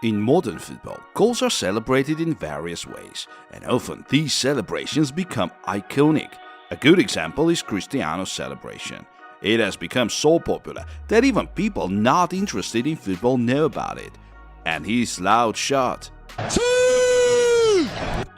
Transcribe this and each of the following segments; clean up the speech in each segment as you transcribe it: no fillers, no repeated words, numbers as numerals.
In modern football, goals are celebrated in various ways, and often these celebrations become iconic. A good example is Cristiano's celebration. It has become so popular that even people not interested in football know about it. And his loud shot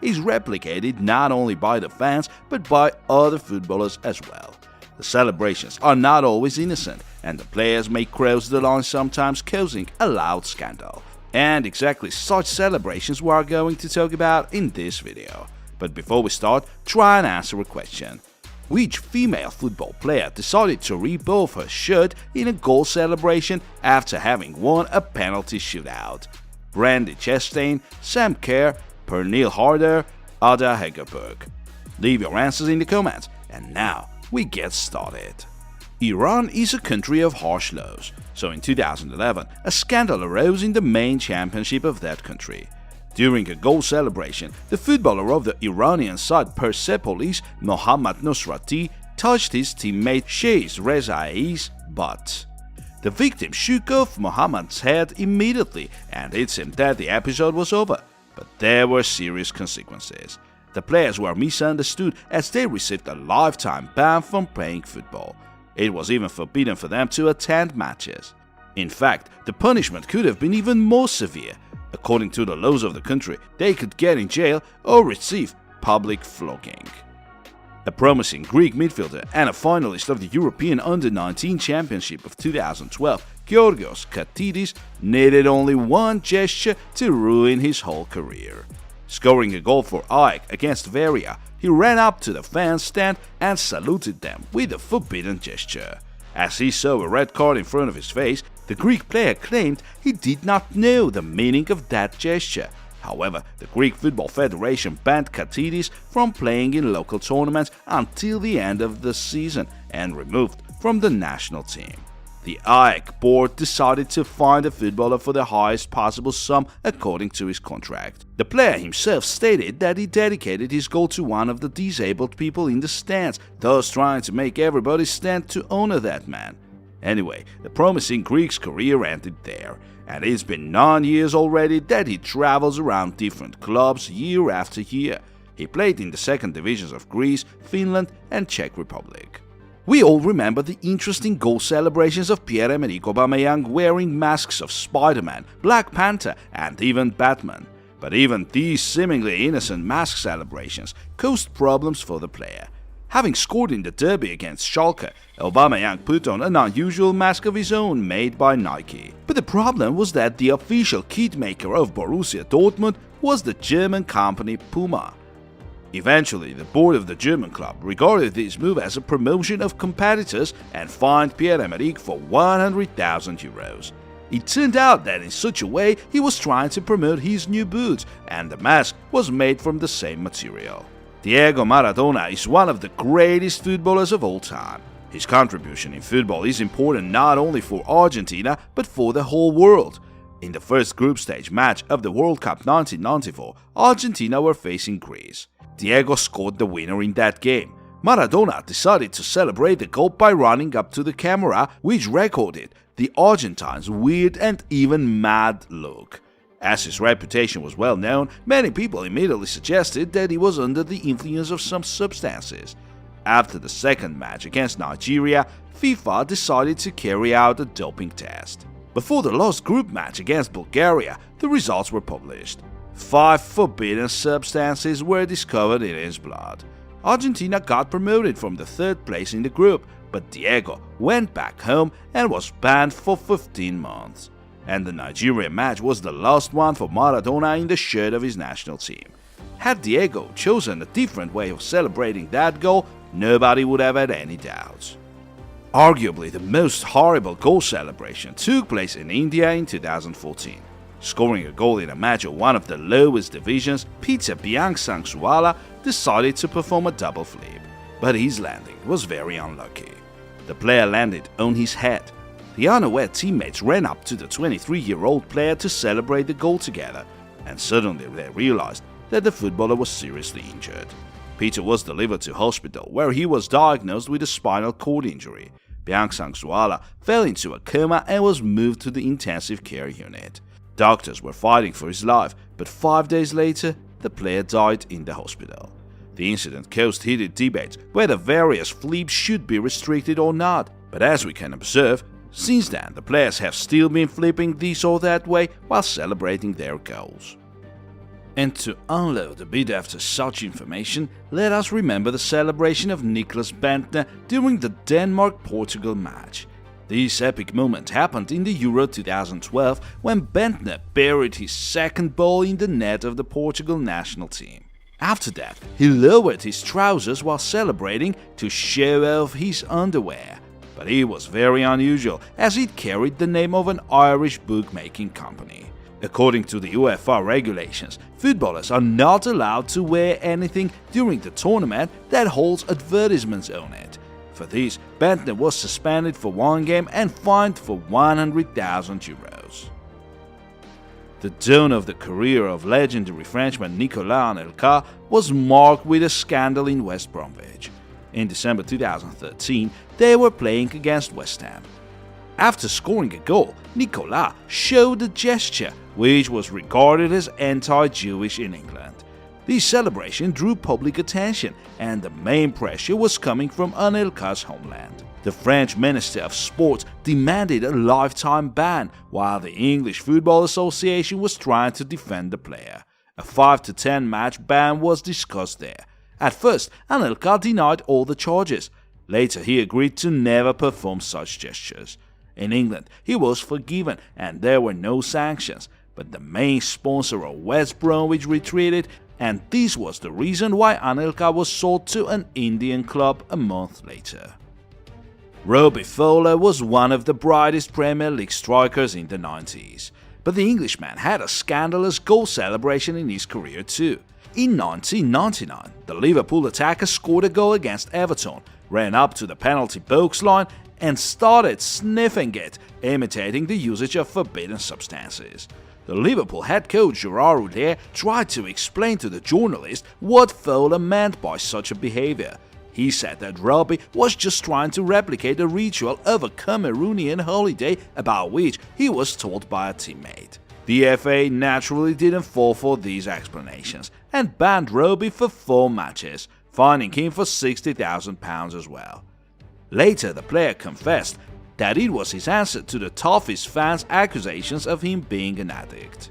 is replicated not only by the fans but by other footballers as well. The celebrations are not always innocent, and the players may cross the line, sometimes causing a loud scandal. And exactly such celebrations we are going to talk about in this video. But before we start, try and answer a question. Which female football player decided to rip off her shirt in a goal celebration after having won a penalty shootout? Brandy Chastain, Sam Kerr, Pernille Harder, Ada Hegerberg? Leave your answers in the comments, and now we get started. Iran is a country of harsh laws, so in 2011 a scandal arose in the main championship of that country. During a goal celebration, the footballer of the Iranian side Persepolis, Mohammad Nosrati, touched his teammate Sheiz Rezai's butt. The victim shook off Mohammad's head immediately, and it seemed that the episode was over. But there were serious consequences. The players were misunderstood as they received a lifetime ban from playing football. It was even forbidden for them to attend matches. In fact, the punishment could have been even more severe. According to the laws of the country, they could get in jail or receive public flogging. A promising Greek midfielder and a finalist of the European Under-19 Championship of 2012, Georgios Katidis, needed only one gesture to ruin his whole career. Scoring a goal for AEK against Veria, he ran up to the fan stand and saluted them with a forbidden gesture. As he saw a red card in front of his face, the Greek player claimed he did not know the meaning of that gesture. However, the Greek Football Federation banned Katidis from playing in local tournaments until the end of the season and removed from the national team. The AEK board decided to fine the footballer for the highest possible sum according to his contract. The player himself stated that he dedicated his goal to one of the disabled people in the stands, thus trying to make everybody stand to honor that man. Anyway, the promising Greek's career ended there, and it's been 9 years already that he travels around different clubs year after year. He played in the second divisions of Greece, Finland and Czech Republic. We all remember the interesting goal celebrations of Pierre-Emerick Aubameyang wearing masks of Spider-Man, Black Panther and even Batman. But even these seemingly innocent mask celebrations caused problems for the player. Having scored in the derby against Schalke, Aubameyang put on an unusual mask of his own made by Nike. But the problem was that the official kit maker of Borussia Dortmund was the German company Puma. Eventually, the board of the German club regarded this move as a promotion of competitors and fined Pierre-Emerick for 100,000 euros. It turned out that in such a way he was trying to promote his new boots, and the mask was made from the same material. Diego Maradona is one of the greatest footballers of all time. His contribution in football is important not only for Argentina but for the whole world. In the first group stage match of the World Cup 1994, Argentina were facing Greece. Diego scored the winner in that game. Maradona decided to celebrate the goal by running up to the camera, which recorded the Argentines' weird and even mad look. As his reputation was well known, many people immediately suggested that he was under the influence of some substances. After the second match against Nigeria, FIFA decided to carry out a doping test. Before the last group match against Bulgaria, the results were published. 5 forbidden substances were discovered in his blood. Argentina got promoted from the third place in the group, but Diego went back home and was banned for 15 months. And the Nigeria match was the last one for Maradona in the shirt of his national team. Had Diego chosen a different way of celebrating that goal, nobody would have had any doubts. Arguably the most horrible goal celebration took place in India in 2014. Scoring a goal in a match of one of the lowest divisions, Peter Biangsangsuala decided to perform a double flip, but his landing was very unlucky. The player landed on his head. The unaware teammates ran up to the 23-year-old player to celebrate the goal together, and suddenly they realized that the footballer was seriously injured. Peter was delivered to hospital, where he was diagnosed with a spinal cord injury. Biangsangsuala fell into a coma and was moved to the intensive care unit. Doctors were fighting for his life, but 5 days later, the player died in the hospital. The incident caused heated debates whether various flips should be restricted or not, but as we can observe, since then the players have still been flipping this or that way while celebrating their goals. And to unload a bit after such information, let us remember the celebration of Niklas Bendtner during the Denmark-Portugal match. This epic moment happened in the Euro 2012 when Bendtner buried his second ball in the net of the Portugal national team. After that, he lowered his trousers while celebrating to show off his underwear. But it was very unusual, as it carried the name of an Irish bookmaking company. According to the UEFA regulations, footballers are not allowed to wear anything during the tournament that holds advertisements on it. For this, Bendtner was suspended for 1 game and fined for 100,000 euros. The dawn of the career of legendary Frenchman Nicolas Anelka was marked with a scandal in West Bromwich. In December 2013, they were playing against West Ham. After scoring a goal, Nicolas showed a gesture which was regarded as anti-Jewish in England. This celebration drew public attention, and the main pressure was coming from Anelka's homeland. The French Minister of Sport demanded a lifetime ban, while the English Football Association was trying to defend the player. A 5 to 10 match ban was discussed there. At first, Anelka denied all the charges. Later, he agreed to never perform such gestures. In England, he was forgiven and there were no sanctions, but the main sponsor of West Bromwich retreated, and this was the reason why Anelka was sold to an Indian club a month later. Robbie Fowler was one of the brightest Premier League strikers in the 90s, but the Englishman had a scandalous goal celebration in his career too. In 1999, the Liverpool attacker scored a goal against Everton, ran up to the penalty box line and started sniffing it, imitating the usage of forbidden substances. The Liverpool head coach Gerard Houllier tried to explain to the journalist what Fowler meant by such a behavior. He said that Robbie was just trying to replicate a ritual of a Cameroonian holiday about which he was told by a teammate. The FA naturally didn't fall for these explanations and banned Robbie for 4 matches, fining him for £60,000 as well. Later, the player confessed that it was his answer to the toughest fans' accusations of him being an addict.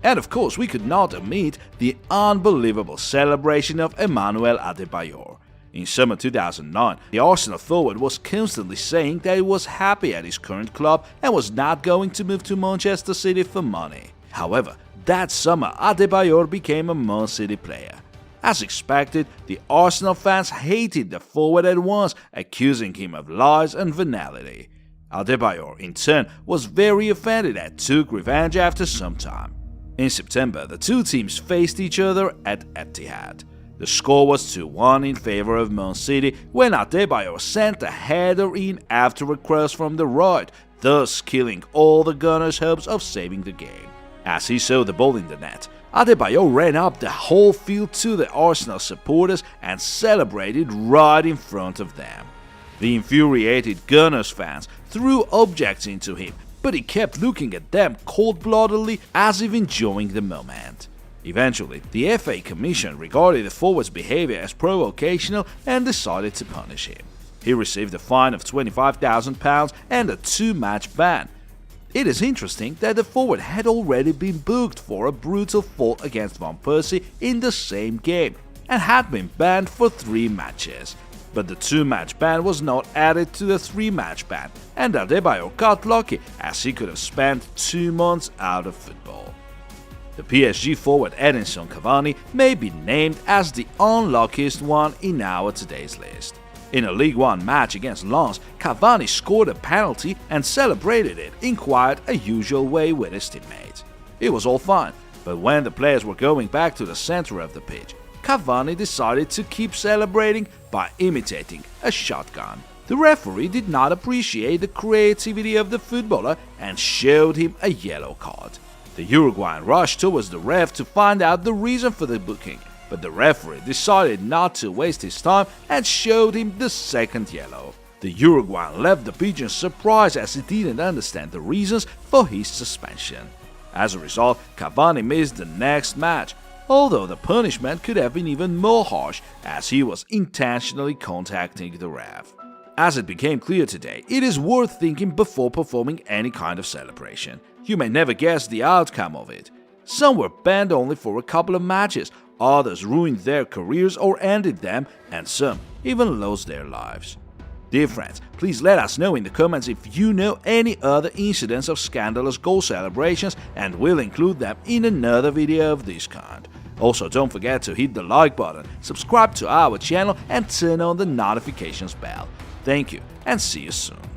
And of course, we could not omit the unbelievable celebration of Emmanuel Adebayor. In summer 2009, the Arsenal forward was constantly saying that he was happy at his current club and was not going to move to Manchester City for money. However, that summer Adebayor became a Man City player. As expected, the Arsenal fans hated the forward at once, accusing him of lies and venality. Adebayor, in turn, was very offended and took revenge after some time. In September, the two teams faced each other at Etihad. The score was 2-1 in favor of Man City when Adebayor sent a header in after a cross from the right, thus killing all the Gunners' hopes of saving the game. As he saw the ball in the net, Adebayor ran up the whole field to the Arsenal supporters and celebrated right in front of them. The infuriated Gunners fans threw objects into him, but he kept looking at them cold-bloodedly as if enjoying the moment. Eventually, the FA Commission regarded the forward's behavior as provocational and decided to punish him. He received a fine of £25,000 and a 2-match ban. It is interesting that the forward had already been booked for a brutal fault against Van Persie in the same game and had been banned for 3 matches. But the 2-match ban was not added to the 3-match ban, and Adebayor got lucky as he could have spent 2 months out of football. The PSG forward Edinson Cavani may be named as the unluckiest one in our today's list. In a League One match against Lens, Cavani scored a penalty and celebrated it in quite a usual way with his teammates. It was all fine, but when the players were going back to the center of the pitch, Cavani decided to keep celebrating by imitating a shotgun. The referee did not appreciate the creativity of the footballer and showed him a yellow card. The Uruguayan rushed towards the ref to find out the reason for the booking, but the referee decided not to waste his time and showed him the second yellow. The Uruguayan left the pitch in surprise as he didn't understand the reasons for his suspension. As a result, Cavani missed the next match, although the punishment could have been even more harsh as he was intentionally contacting the ref. As it became clear today, it is worth thinking before performing any kind of celebration. You may never guess the outcome of it. Some were banned only for a couple of matches, others ruined their careers or ended them, and some even lost their lives. Dear friends, please let us know in the comments if you know any other incidents of scandalous goal celebrations, and we'll include them in another video of this kind. Also, don't forget to hit the like button, subscribe to our channel, and turn on the notifications bell. Thank you, and see you soon.